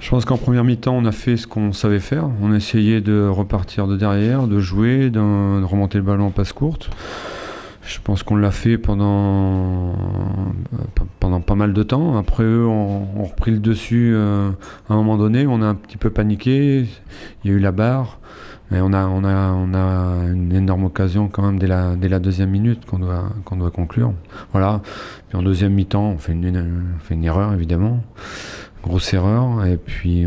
Je pense qu'en première mi-temps, on a fait ce qu'on savait faire. On a essayé de repartir de derrière, de jouer, de remonter le ballon en passe courte. Je pense qu'on l'a fait pendant pas mal de temps. Après, eux ont repris le dessus à un moment donné. On a un petit peu paniqué. Il y a eu la barre. Mais on a une énorme occasion quand même dès la deuxième minute qu'on doit conclure. Voilà. Puis en deuxième mi-temps, on fait une erreur évidemment. Grosse erreur, et puis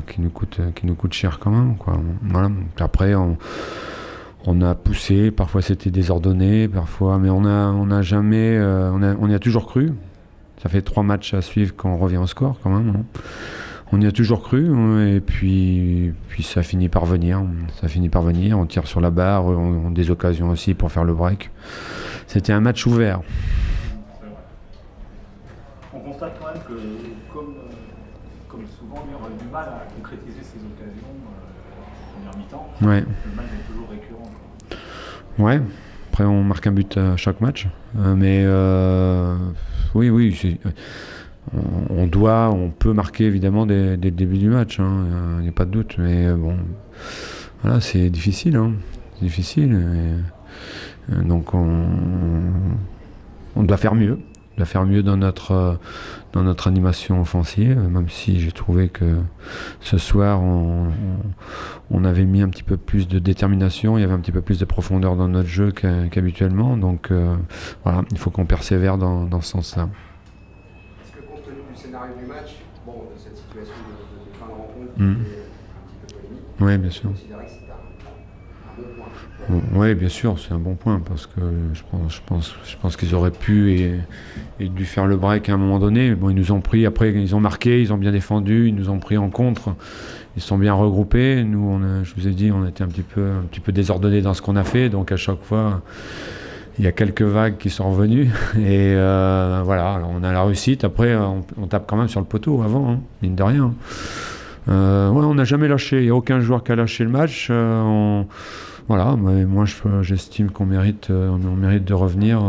qui nous coûte cher quand même, quoi. Voilà. Puis après on a poussé, parfois c'était désordonné, parfois, mais on y a toujours cru. Ça fait 3 matchs à suivre qu'on revient au score quand même, hein. On y a toujours cru, et puis ça finit par venir. On tire sur la barre, on a des occasions aussi pour faire le break. C'était un match ouvert. On constate quand même que, comme souvent, on a du mal à concrétiser ces occasions en première mi-temps. Ouais. Le match est toujours récurrent. Ouais. Après, on marque un but à chaque match. Oui. On peut marquer évidemment dès le début du match. Il n'y a pas de doute. Mais bon, voilà, c'est difficile. C'est difficile. Donc, on doit faire mieux. Dans notre animation offensive, même si j'ai trouvé que ce soir on avait mis un petit peu plus de détermination, il y avait un petit peu plus de profondeur dans notre jeu qu'habituellement, donc voilà, il faut qu'on persévère dans ce sens-là. Est-ce que compte tenu du scénario du match, de cette situation de fin de rencontre qui est un petit peu polémique, oui, bien sûr. vous considérez que c'est un bon point? Oui, bien sûr, c'est un bon point parce que je pense qu'ils auraient pu et dû faire le break à un moment donné. Bon, ils nous ont pris, après ils ont marqué, ils ont bien défendu, ils nous ont pris en contre, ils sont bien regroupés. Nous, je vous ai dit, on était un petit peu désordonnés dans ce qu'on a fait, donc à chaque fois, il y a quelques vagues qui sont revenues et voilà, alors on a la réussite. Après, on tape quand même sur le poteau avant, mine de rien. On n'a jamais lâché, il n'y a aucun joueur qui a lâché le match. Voilà, moi j'estime qu'on mérite de revenir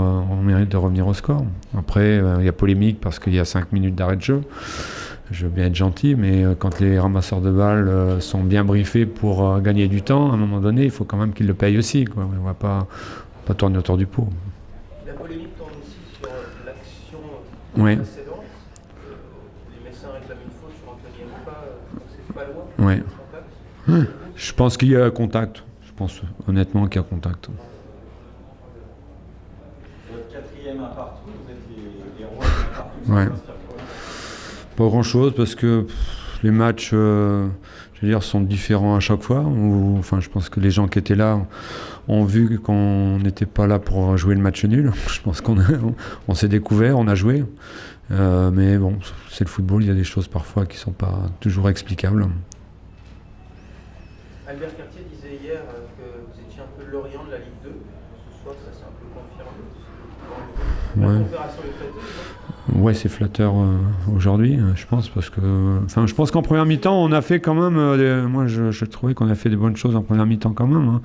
au score. Après, il y a polémique parce qu'il y a 5 minutes d'arrêt de jeu. Je veux bien être gentil, mais quand les ramasseurs de balles sont bien briefés pour gagner du temps, à un moment donné, il faut quand même qu'ils le payent aussi, quoi. On ne va pas tourner autour du pot. La polémique tourne aussi sur l'action précédente. Les médecins réclament une faute sur Anthony Alpha, c'est pas loin. Ouais. Je pense qu'il y a contact. Je pense honnêtement qu'il y a contact. Votre quatrième à partout, vous êtes les rois à partout. Ouais. Pas grand-chose parce que les matchs, sont différents à chaque fois. Je pense que les gens qui étaient là ont vu qu'on n'était pas là pour jouer le match nul. Je pense qu'on s'est découvert, on a joué. Mais bon, c'est le football, il y a des choses parfois qui ne sont pas toujours explicables. Albert Cartier disait hier que vous étiez un peu Lorient de la Ligue 2. Ce soir, ça s'est un peu confirmé. La coopération est flatteuse. Ouais, c'est flatteur aujourd'hui, je pense, parce que, je pense qu'en première mi-temps, on a fait quand même. Moi, je trouvais qu'on a fait des bonnes choses en première mi-temps quand même.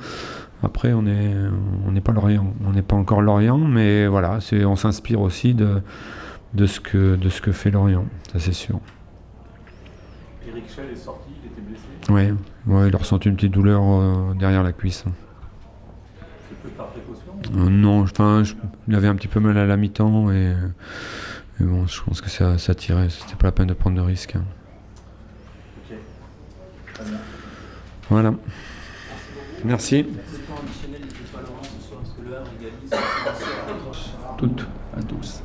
Après, on n'est pas Lorient, on n'est pas encore Lorient, mais voilà, on s'inspire aussi de ce que fait Lorient, ça c'est sûr. Eric Schell est sorti, il était blessé. Ouais, il a ressenti une petite douleur derrière la cuisse. C'est plus par précaution? Non, il avait un petit peu mal à la mi-temps et bon, je pense que ça tirait, c'était pas la peine de prendre de risques. Ok. Très bien. Voilà. Merci. Toutes, à tous.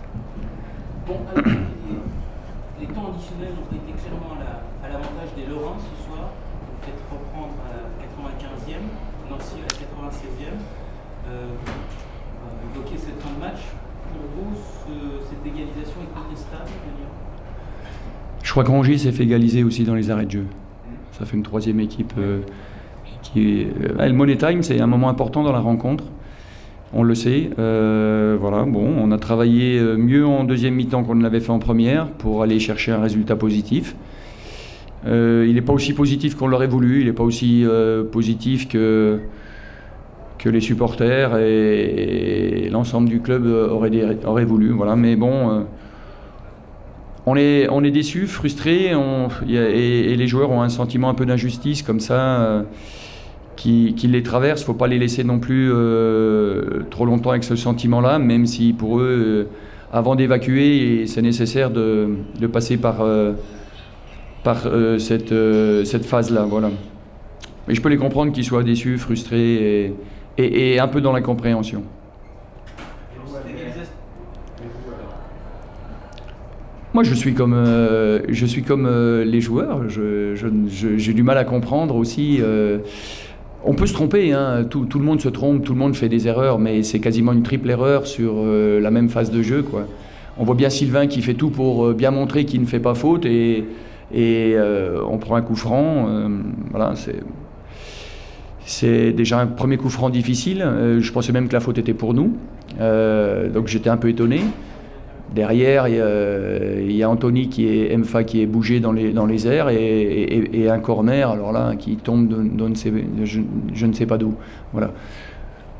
Bon, les temps additionnels ont été clairement à l'avantage des Lorrains ce soir. Vous faites reprendre à la 95e, Nancy à la 96e. Évoquer cette fin de match, pour vous, cette égalisation est contestable? Je crois qu'Angers s'est fait égaliser aussi dans les arrêts de jeu. Ça fait une troisième équipe qui est... le Money Time, c'est un moment important dans la rencontre. On le sait. On a travaillé mieux en deuxième mi-temps qu'on ne l'avait fait en première pour aller chercher un résultat positif. Il n'est pas aussi positif qu'on l'aurait voulu, il n'est pas aussi positif que les supporters et l'ensemble du club auraient voulu. Voilà. Mais bon, On est déçus, frustrés, et les joueurs ont un sentiment un peu d'injustice comme ça qui les traverse. Il ne faut pas les laisser non plus trop longtemps avec ce sentiment-là, même si pour eux, avant d'évacuer, c'est nécessaire de passer par cette phase-là. Voilà. Mais je peux les comprendre qu'ils soient déçus, frustrés et un peu dans l'incompréhension. Moi, je suis comme les joueurs. J'ai du mal à comprendre aussi. On peut se tromper, hein. Tout le monde se trompe, tout le monde fait des erreurs, mais c'est quasiment une triple erreur sur la même phase de jeu, quoi. On voit bien Sylvain qui fait tout pour bien montrer qu'il ne fait pas faute et on prend un coup franc. Voilà, c'est déjà un premier coup franc difficile. Je pensais même que la faute était pour nous, donc j'étais un peu étonné. Derrière, il y a Anthony MFA qui est bougé dans les airs et un corner, alors là, qui tombe je ne sais pas d'où. Voilà.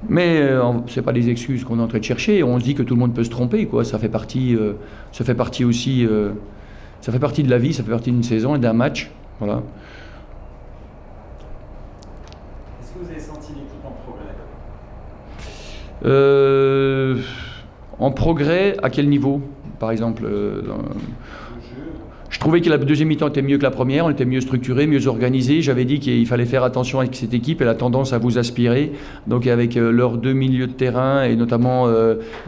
Mais c'est pas des excuses qu'on est en train de chercher. On se dit que tout le monde peut se tromper, quoi. Ça fait partie aussi, ça fait partie de la vie, ça fait partie d'une saison et d'un match. Voilà. Est-ce que vous avez senti l'équipe en progrès? En progrès, à quel niveau, par exemple Je trouvais que la deuxième mi-temps était mieux que la première, on était mieux structuré, mieux organisé. J'avais dit qu'il fallait faire attention avec cette équipe, elle a tendance à vous aspirer. Donc avec leurs deux milieux de terrain, et notamment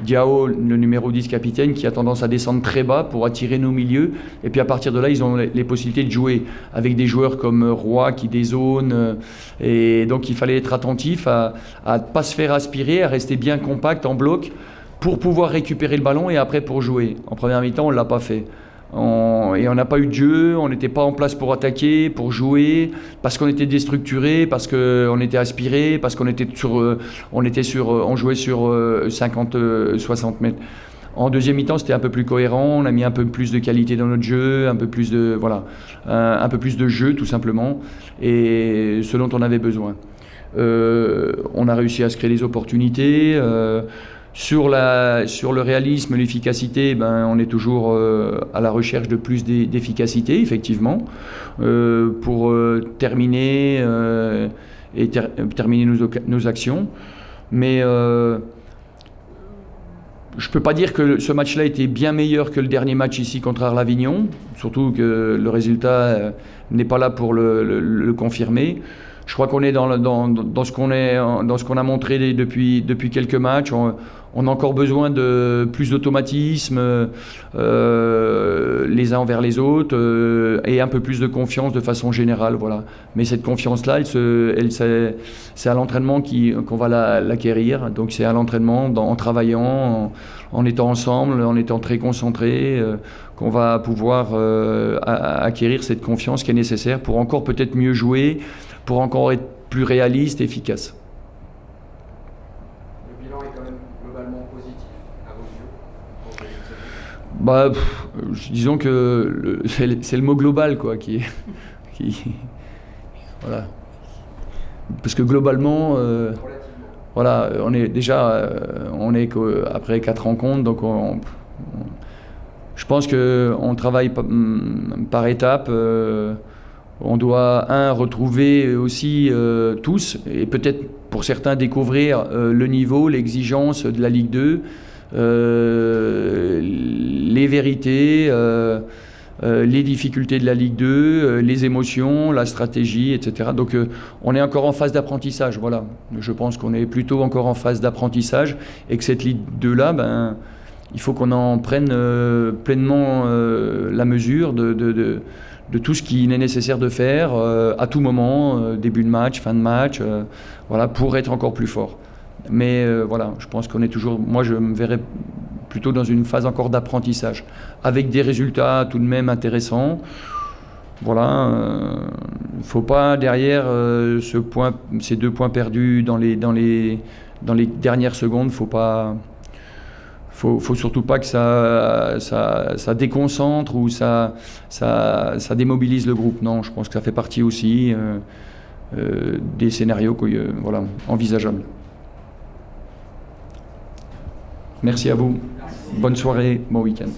Diao, le numéro 10 capitaine, qui a tendance à descendre très bas pour attirer nos milieux. Et puis à partir de là, ils ont les possibilités de jouer avec des joueurs comme Roy qui dézone. Et donc il fallait être attentif à ne pas se faire aspirer, à rester bien compact en bloc, pour pouvoir récupérer le ballon et après pour jouer. En première mi-temps, on ne l'a pas fait. Et on n'a pas eu de jeu, on n'était pas en place pour attaquer, pour jouer, parce qu'on était déstructuré, parce qu'on était aspiré, parce qu'on était on jouait sur 50-60 mètres. En deuxième mi-temps, c'était un peu plus cohérent, on a mis un peu plus de qualité dans notre jeu, un peu plus de jeu tout simplement, et ce dont on avait besoin. On a réussi à se créer des opportunités. Sur le réalisme, l'efficacité, on est toujours à la recherche de plus d'efficacité, effectivement, pour terminer nos actions. Mais je ne peux pas dire que ce match-là était bien meilleur que le dernier match ici contre Arles-Avignon, surtout que le résultat n'est pas là pour le confirmer. Je crois qu'on est dans ce qu'on a montré depuis quelques matchs. On a encore besoin de plus d'automatisme les uns envers les autres et un peu plus de confiance de façon générale. Voilà. Mais cette confiance-là, c'est à l'entraînement qu'on va l'acquérir. Donc c'est à l'entraînement, en travaillant, en étant ensemble, en étant très concentrés, qu'on va pouvoir acquérir cette confiance qui est nécessaire pour encore peut-être mieux jouer, pour encore être plus réaliste et efficace. Le bilan est quand même globalement positif à vos yeux? Disons que c'est le mot global, quoi, qui voilà. Parce que globalement, voilà, on est après 4 rencontres, donc je pense qu'on travaille par étapes. On doit, retrouver aussi tous, et peut-être pour certains découvrir le niveau, l'exigence de la Ligue 2, les vérités, les difficultés de la Ligue 2, les émotions, la stratégie, etc. Donc on est encore en phase d'apprentissage, voilà. Je pense qu'on est plutôt encore en phase d'apprentissage et que cette Ligue 2-là, il faut qu'on en prenne pleinement la mesure de tout ce qu'il est nécessaire de faire à tout moment, début de match, fin de match, voilà, pour être encore plus fort. Mais voilà, je pense qu'on est toujours... Moi, je me verrais plutôt dans une phase encore d'apprentissage, avec des résultats tout de même intéressants. Voilà, il ne faut pas derrière ces 2 points perdus dans les dernières secondes, faut surtout pas que ça déconcentre ou ça démobilise le groupe. Non, je pense que ça fait partie aussi des scénarios envisageables. Merci à vous. Bonne soirée, bon week-end.